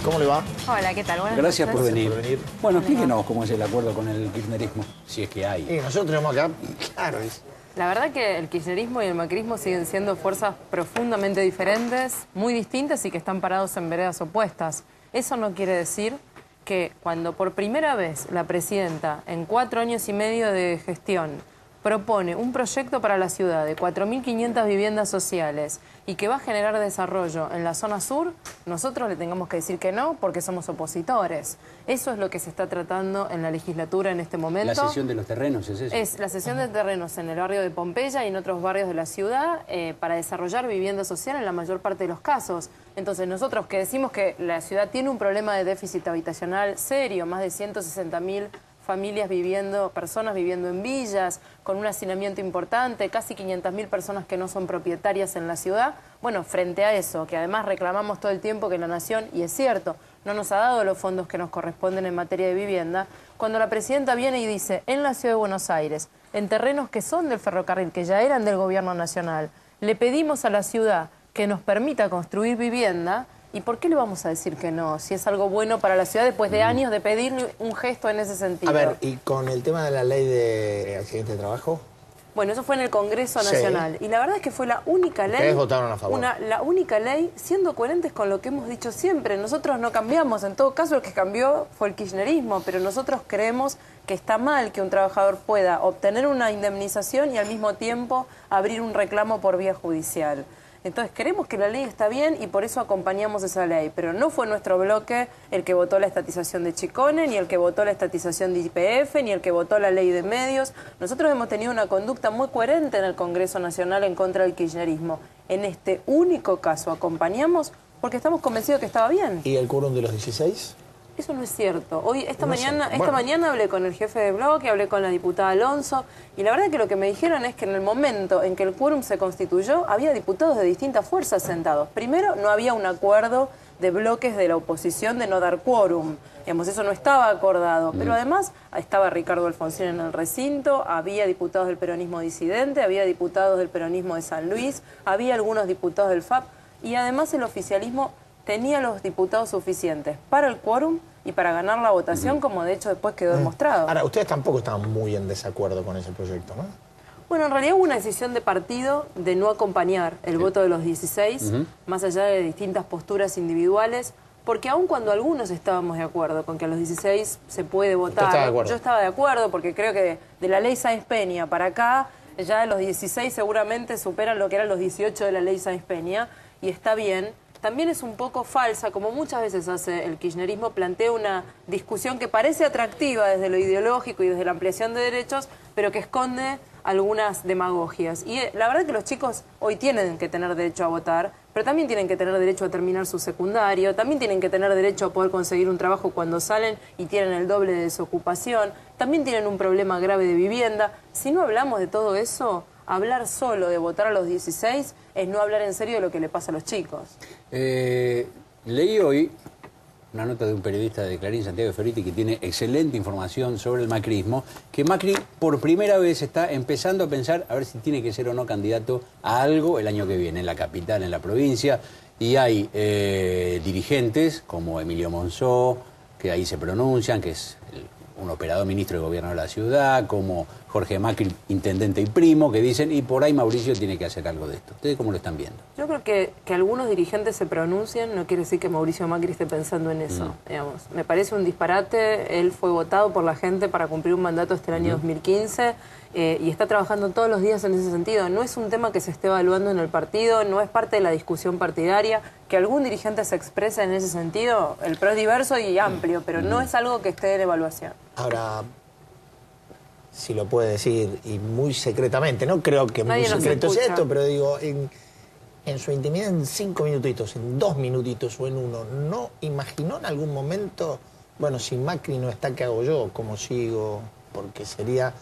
¿Cómo le va? Hola, ¿qué tal? Buenas Gracias por noches. venir. Bueno, explíquenos cómo es el acuerdo con el kirchnerismo, si es que hay. Y nosotros tenemos acá, claro, La verdad que el kirchnerismo y el macrismo siguen siendo fuerzas profundamente diferentes, muy distintas y que están parados en veredas opuestas. Eso no quiere decir que cuando por primera vez la presidenta, en 4 años y medio de gestión, propone un proyecto para la ciudad de 4.500 viviendas sociales y que va a generar desarrollo en la zona sur, nosotros le tengamos que decir que no porque somos opositores. Eso es lo que se está tratando en la legislatura en este momento. ¿La cesión de los terrenos es eso? Es la cesión de terrenos en el barrio de Pompeya y en otros barrios de la ciudad para desarrollar vivienda social en la mayor parte de los casos. Entonces nosotros que decimos que la ciudad tiene un problema de déficit habitacional serio, más de 160.000 familias viviendo, personas viviendo en villas, con un hacinamiento importante, casi 500.000 personas que no son propietarias en la ciudad. Bueno, frente a eso, que además reclamamos todo el tiempo que la Nación, y es cierto, no nos ha dado los fondos que nos corresponden en materia de vivienda, cuando la presidenta viene y dice, en la ciudad de Buenos Aires, en terrenos que son del ferrocarril, que ya eran del gobierno nacional, le pedimos a la ciudad que nos permita construir vivienda. ¿Y por qué le vamos a decir que no? Si es algo bueno para la ciudad después de años de pedir un gesto en ese sentido. A ver, ¿y con el tema de la ley de accidente de trabajo? Bueno, eso fue en el Congreso Nacional. Y la verdad es que fue la única ley... Ustedes votaron a favor. La única ley, siendo coherentes con lo que hemos dicho siempre. Nosotros no cambiamos. En todo caso, el que cambió fue el kirchnerismo. Pero nosotros creemos que está mal que un trabajador pueda obtener una indemnización y al mismo tiempo abrir un reclamo por vía judicial. Entonces, creemos que la ley está bien y por eso acompañamos esa ley. Pero no fue nuestro bloque el que votó la estatización de Chicone, ni el que votó la estatización de YPF, ni el que votó la ley de medios. Nosotros hemos tenido una conducta muy coherente en el Congreso Nacional en contra del kirchnerismo. En este único caso acompañamos porque estamos convencidos que estaba bien. ¿Y el quórum de los 16? Eso no es cierto. Esta mañana hablé con el jefe de bloque, hablé con la diputada Alonso, y la verdad que lo que me dijeron es que en el momento en que el quórum se constituyó, había diputados de distintas fuerzas sentados. Primero, no había un acuerdo de bloques de la oposición de no dar quórum. Digamos, eso no estaba acordado. Pero además, estaba Ricardo Alfonsín en el recinto, había diputados del peronismo disidente, había diputados del peronismo de San Luis, había algunos diputados del FAP, y además el oficialismo tenía los diputados suficientes para el quórum y para ganar la votación, como de hecho después quedó demostrado. Ahora, ustedes tampoco estaban muy en desacuerdo con ese proyecto, ¿no? Bueno, en realidad hubo una decisión de partido de no acompañar el voto de los 16, más allá de distintas posturas individuales, porque aun cuando algunos estábamos de acuerdo con que a los 16 se puede votar, yo estaba de acuerdo porque creo que de la ley Sáenz Peña para acá, ya de los 16 seguramente superan lo que eran los 18 de la ley Sáenz Peña, y está bien. También es un poco falsa, como muchas veces hace el kirchnerismo, plantea una discusión que parece atractiva desde lo ideológico y desde la ampliación de derechos, pero que esconde algunas demagogias. Y la verdad que los chicos hoy tienen que tener derecho a votar, pero también tienen que tener derecho a terminar su secundario, también tienen que tener derecho a poder conseguir un trabajo cuando salen y tienen el doble de desocupación, también tienen un problema grave de vivienda. Si no hablamos de todo eso, hablar solo de votar a los 16 es no hablar en serio de lo que le pasa a los chicos. Leí hoy una nota de un periodista de Clarín, Santiago Ferretti, que tiene excelente información sobre el macrismo, que Macri por primera vez está empezando a pensar a ver si tiene que ser o no candidato a algo el año que viene, en la capital, en la provincia, y hay dirigentes como Emilio Monzó, que ahí se pronuncian, que es un operador ministro de gobierno de la ciudad, como Jorge Macri, intendente y primo, que dicen, y por ahí Mauricio tiene que hacer algo de esto. ¿Ustedes cómo lo están viendo? Yo creo que algunos dirigentes se pronuncien, no quiere decir que Mauricio Macri esté pensando en eso. Digamos. Me parece un disparate. Él fue votado por la gente para cumplir un mandato hasta el año 2015 y está trabajando todos los días en ese sentido. No es un tema que se esté evaluando en el partido, no es parte de la discusión partidaria. Que algún dirigente se exprese en ese sentido, el PRO es diverso y amplio, pero no es algo que esté en evaluación. Ahora, si lo puede decir, y muy secretamente, no creo que muy secreto sea esto, pero digo, en su intimidad, en 5 minutitos, en 2 minutitos o en 1, ¿no imaginó en algún momento, bueno, si Macri no está, ¿qué hago yo? ¿Cómo sigo? Porque sería...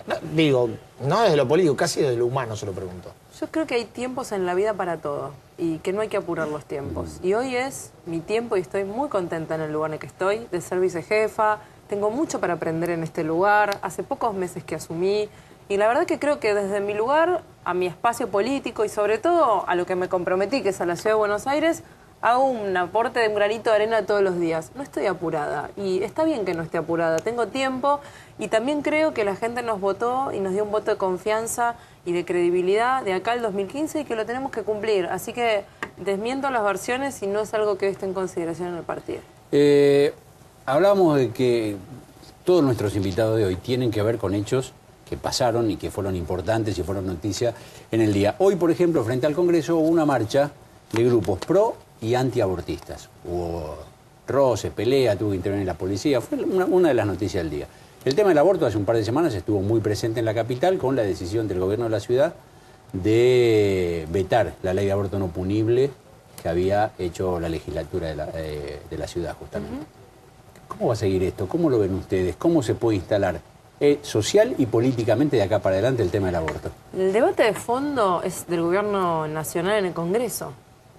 No, digo, no desde lo político, casi desde lo humano se lo pregunto. Yo creo que hay tiempos en la vida para todo y que no hay que apurar los tiempos. Y hoy es mi tiempo y estoy muy contenta en el lugar en el que estoy, de ser vicejefa. Tengo mucho para aprender en este lugar. Hace pocos meses que asumí y la verdad que creo que desde mi lugar, a mi espacio político y sobre todo a lo que me comprometí, que es a la Ciudad de Buenos Aires, hago un aporte de un granito de arena todos los días. No estoy apurada y está bien que no esté apurada, tengo tiempo y también creo que la gente nos votó y nos dio un voto de confianza y de credibilidad de acá al 2015 y que lo tenemos que cumplir. Así que desmiento las versiones y no es algo que esté en consideración en el partido. Hablábamos de que todos nuestros invitados de hoy tienen que ver con hechos que pasaron y que fueron importantes y fueron noticias en el día. Hoy, por ejemplo, frente al Congreso hubo una marcha de grupos pro y antiabortistas. Hubo roces, pelea, tuvo que intervenir la policía. Fue una de las noticias del día. El tema del aborto hace un par de semanas estuvo muy presente en la capital con la decisión del gobierno de la ciudad de vetar la ley de aborto no punible que había hecho la legislatura de la ciudad, justamente. ¿Cómo va a seguir esto? ¿Cómo lo ven ustedes? ¿Cómo se puede instalar social y políticamente de acá para adelante el tema del aborto? El debate de fondo es del gobierno nacional en el Congreso.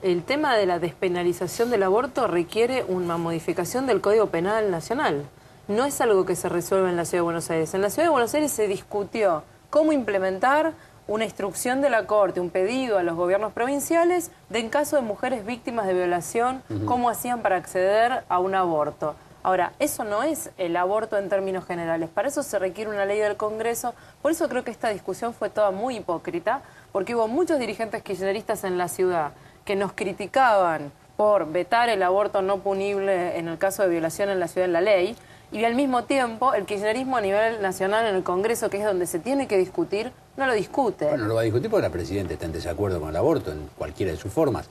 El tema de la despenalización del aborto requiere una modificación del Código Penal Nacional. No es algo que se resuelve en la Ciudad de Buenos Aires. En la Ciudad de Buenos Aires se discutió cómo implementar una instrucción de la Corte, un pedido a los gobiernos provinciales de en caso de mujeres víctimas de violación, cómo hacían para acceder a un aborto. Ahora, eso no es el aborto en términos generales. Para eso se requiere una ley del Congreso. Por eso creo que esta discusión fue toda muy hipócrita, porque hubo muchos dirigentes kirchneristas en la ciudad que nos criticaban por vetar el aborto no punible en el caso de violación en la ciudad en la ley, y al mismo tiempo el kirchnerismo a nivel nacional en el Congreso, que es donde se tiene que discutir, no lo discute. Bueno, lo va a discutir porque la presidenta está en desacuerdo con el aborto en cualquiera de sus formas,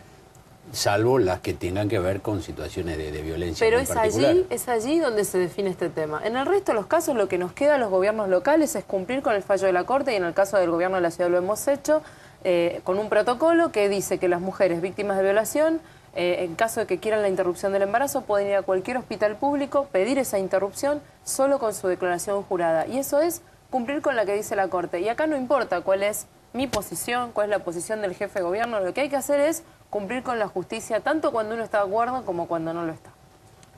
salvo las que tengan que ver con situaciones de violencia. Pero particular. es allí donde se define este tema. En el resto de los casos lo que nos queda a los gobiernos locales es cumplir con el fallo de la Corte, y en el caso del gobierno de la ciudad lo hemos hecho, con un protocolo que dice que las mujeres víctimas de violación, en caso de que quieran la interrupción del embarazo, pueden ir a cualquier hospital público, pedir esa interrupción solo con su declaración jurada. Y eso es cumplir con la que dice la Corte. Y acá no importa cuál es mi posición, cuál es la posición del jefe de gobierno, lo que hay que hacer es cumplir con la justicia, tanto cuando uno está de acuerdo como cuando no lo está.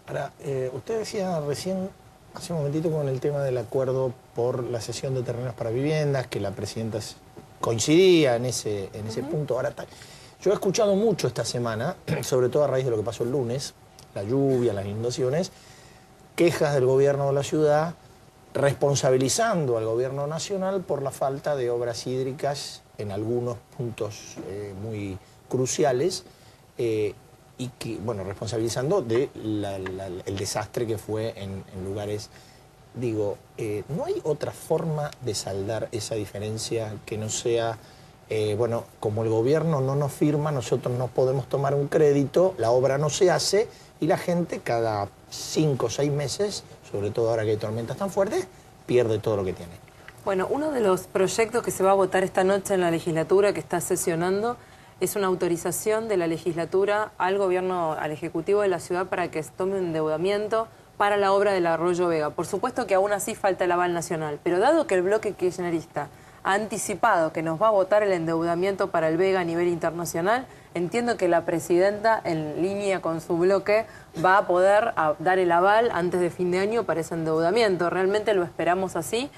Ahora, usted decía recién, hace un momentito, con el tema del acuerdo por la cesión de terrenos para viviendas, que la presidenta coincidía en ese punto. Ahora, yo he escuchado mucho esta semana, sobre todo a raíz de lo que pasó el lunes, la lluvia, las inundaciones, quejas del gobierno de la ciudad responsabilizando al gobierno nacional por la falta de obras hídricas en algunos puntos muy cruciales, y que, bueno, responsabilizando de el desastre que fue en lugares. Digo, ¿no hay otra forma de saldar esa diferencia que no sea, bueno, como el gobierno no nos firma, nosotros no podemos tomar un crédito, la obra no se hace y la gente cada 5 o 6 meses, sobre todo ahora que hay tormentas tan fuertes, pierde todo lo que tiene? Bueno, uno de los proyectos que se va a votar esta noche en la legislatura que está sesionando es una autorización de la legislatura al gobierno, al Ejecutivo de la ciudad, para que tome un endeudamiento para la obra del Arroyo Vega. Por supuesto que aún así falta el aval nacional, pero dado que el bloque kirchnerista ha anticipado que nos va a votar el endeudamiento para el Vega a nivel internacional, entiendo que la presidenta, en línea con su bloque, va a poder dar el aval antes de fin de año para ese endeudamiento. Realmente lo esperamos así,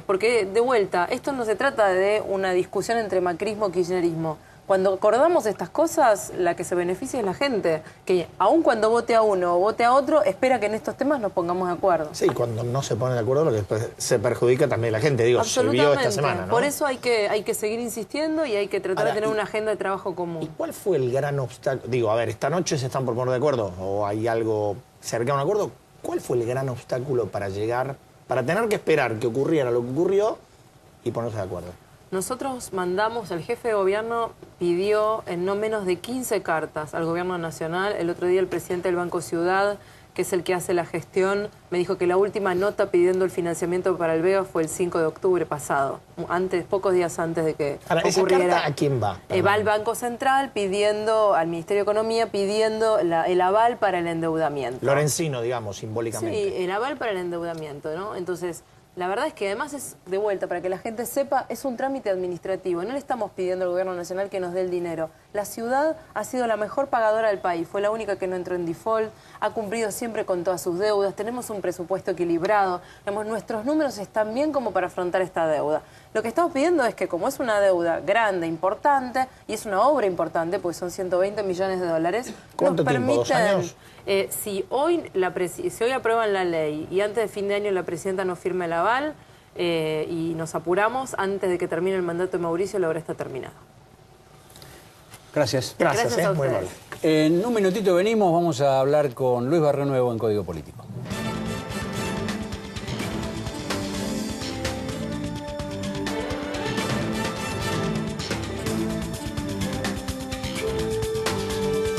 porque, de vuelta, esto no se trata de una discusión entre macrismo y kirchnerismo. Cuando acordamos estas cosas, la que se beneficia es la gente, que aun cuando vote a uno o vote a otro, espera que en estos temas nos pongamos de acuerdo. Sí, cuando no se ponen de acuerdo, lo que después se perjudica también la gente, digo, se vio esta semana, ¿no? Por eso hay que seguir insistiendo y hay que tratar de tener una agenda de trabajo común. ¿Y cuál fue el gran obstáculo? Digo, a ver, esta noche se están por poner de acuerdo, o hay algo cercano a un acuerdo. ¿Cuál fue el gran obstáculo para llegar, para tener que esperar que ocurriera lo que ocurrió y ponerse de acuerdo? Nosotros mandamos, el jefe de gobierno pidió en no menos de 15 cartas al gobierno nacional. El otro día el presidente del Banco Ciudad, que es el que hace la gestión, me dijo que la última nota pidiendo el financiamiento para el Vega fue el 5 de octubre pasado, pocos días antes de que ocurriera. ¿Esa carta a quién va? Va al Banco Central pidiendo, al Ministerio de Economía, pidiendo el aval para el endeudamiento. Lorenzino, digamos, simbólicamente. Sí, el aval para el endeudamiento, ¿no? Entonces, la verdad es que además es, de vuelta, para que la gente sepa, es un trámite administrativo. No le estamos pidiendo al gobierno nacional que nos dé el dinero. La ciudad ha sido la mejor pagadora del país, fue la única que no entró en default, ha cumplido siempre con todas sus deudas, tenemos un presupuesto equilibrado, nuestros números están bien como para afrontar esta deuda. Lo que estamos pidiendo es que, como es una deuda grande, importante, y es una obra importante, porque son 120 millones de dólares, ¿cuánto tiempo? ¿2 años? Si hoy aprueban la ley y antes de fin de año la presidenta nos firme el aval y nos apuramos, antes de que termine el mandato de Mauricio, la obra está terminada. Gracias. Gracias, a muy ustedes. amable. En un minutito venimos, vamos a hablar con Luis Barrenuevo en Código Político.